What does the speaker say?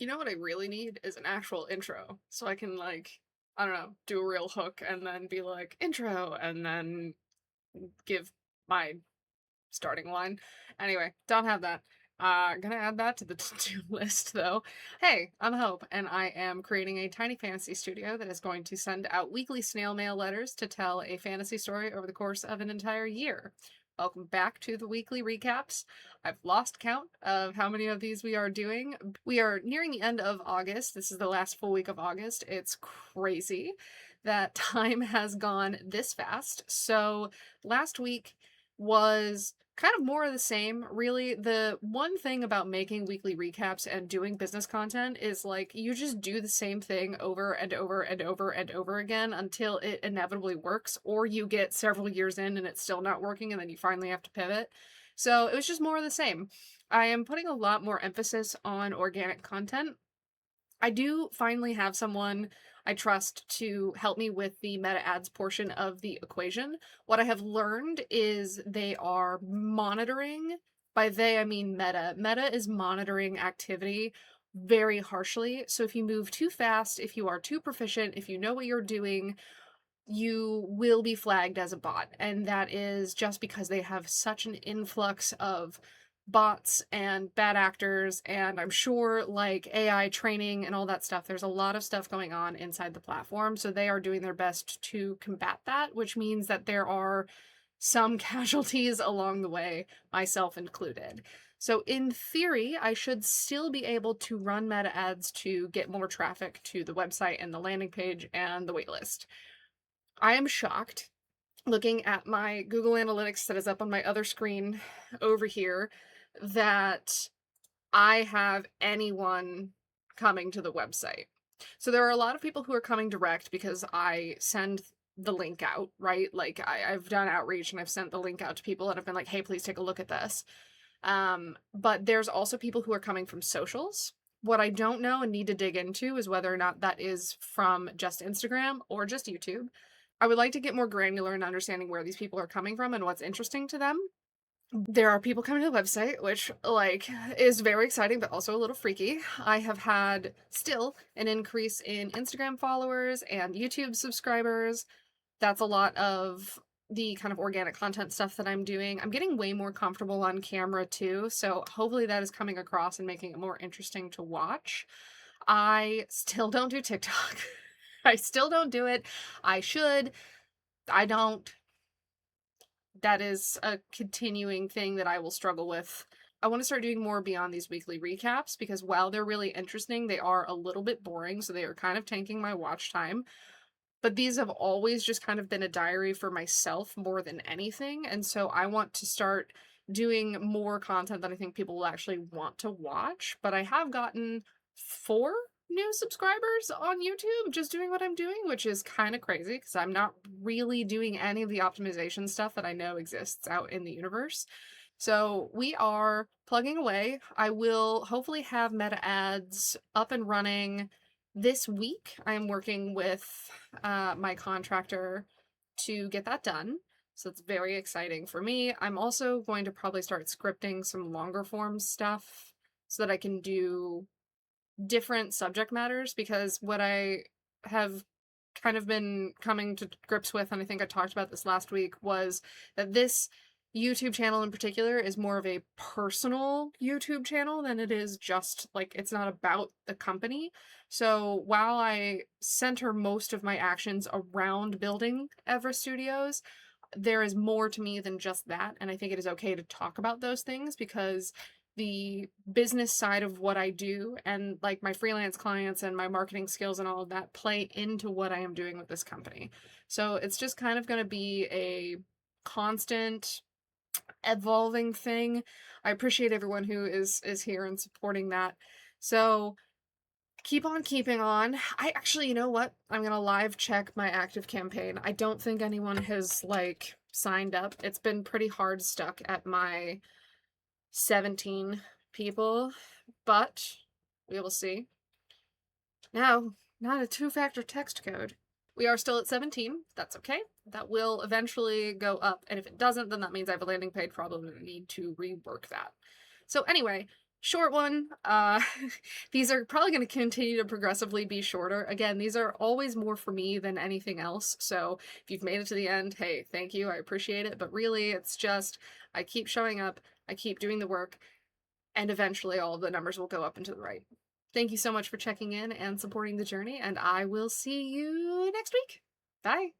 You know what I really need is an actual intro, so I can, like, I don't know, do a real hook and then be like, "Intro," and then give my starting line. Anyway, don't have that. Gonna add that to the to-do list, though. Hey, I'm Hope, and I am creating a tiny fantasy studio that is going to send out weekly snail mail letters to tell a fantasy story over the course of an entire year. Welcome back to the weekly recaps. I've lost count of how many of these we are doing. We are nearing the end of August. This is the last full week of August. It's crazy that time has gone this fast. So, last week was kind of more of the same, really. The one thing about making weekly recaps and doing business content is like you just do the same thing over and over and over and over again until it inevitably works, or you get several years in and it's still not working and then you finally have to pivot. So it was just more of the same. I am putting a lot more emphasis on organic content. I do finally have someone I trust to help me with the meta ads portion of the equation. What I have learned is they are monitoring, by they I mean Meta. Meta is monitoring activity very harshly. So if you move too fast, if you are too proficient, if you know what you're doing, you will be flagged as a bot. And that is just because they have such an influx of bots and bad actors, and I'm sure like AI training and all that stuff. There's a lot of stuff going on inside the platform. So they are doing their best to combat that, which means that there are some casualties along the way, myself included. So in theory, I should still be able to run meta ads to get more traffic to the website and the landing page and the waitlist. I am shocked looking at my Google Analytics that is up on my other screen over here that I have anyone coming to the website. So there are a lot of people who are coming direct because I send the link out, right? Like I've done outreach and I've sent the link out to people and I've been like, hey, please take a look at this. But there's also people who are coming from socials. What I don't know and need to dig into is whether or not that is from just Instagram or just YouTube. I would like to get more granular in understanding where these people are coming from and what's interesting to them. There are people coming to the website, which, like, is very exciting, but also a little freaky. I have had still an increase in Instagram followers and YouTube subscribers. That's a lot of the kind of organic content stuff that I'm doing. I'm getting way more comfortable on camera too, so hopefully that is coming across and making it more interesting to watch. I still don't do TikTok. I still don't do it. I should. I don't. That is a continuing thing that I will struggle with. I want to start doing more beyond these weekly recaps because while they're really interesting, they are a little bit boring, so they are kind of tanking my watch time. But these have always just kind of been a diary for myself more than anything, and so I want to start doing more content that I think people will actually want to watch. But I have gotten 4 new subscribers on YouTube just doing what I'm doing, which is kind of crazy because I'm not really doing any of the optimization stuff that I know exists out in the universe. So we are plugging away. I will hopefully have meta ads up and running this week. I am working with my contractor to get that done. So it's very exciting for me. I'm also going to probably start scripting some longer form stuff so that I can do different subject matters, because what I have kind of been coming to grips with, and I think I talked about this last week, was that this YouTube channel in particular is more of a personal YouTube channel than it is just like it's not about the company. So while I center most of my actions around building Everest Studios, there is more to me than just that. And I think it is okay to talk about those things because the business side of what I do and like my freelance clients and my marketing skills and all of that play into what I am doing with this company. So it's just kind of going to be a constant evolving thing. I appreciate everyone who is here and supporting that. So keep on keeping on. I actually, you know what? I'm gonna live check my active campaign. I don't think anyone has like signed up. It's been pretty hard stuck at my 17 people, but we will see. Now, not a two-factor text code. We are still at 17. That's okay. That will eventually go up, and if it doesn't, then that means I have a landing page problem and I need to rework that. So anyway, Short one. These are probably going to continue to progressively be shorter. Again, these are always more for me than anything else. So if you've made it to the end, hey, thank you. I appreciate it. But really, it's just I keep showing up, I keep doing the work, and eventually all of the numbers will go up and to the right. Thank you so much for checking in and supporting the journey, and I will see you next week. Bye.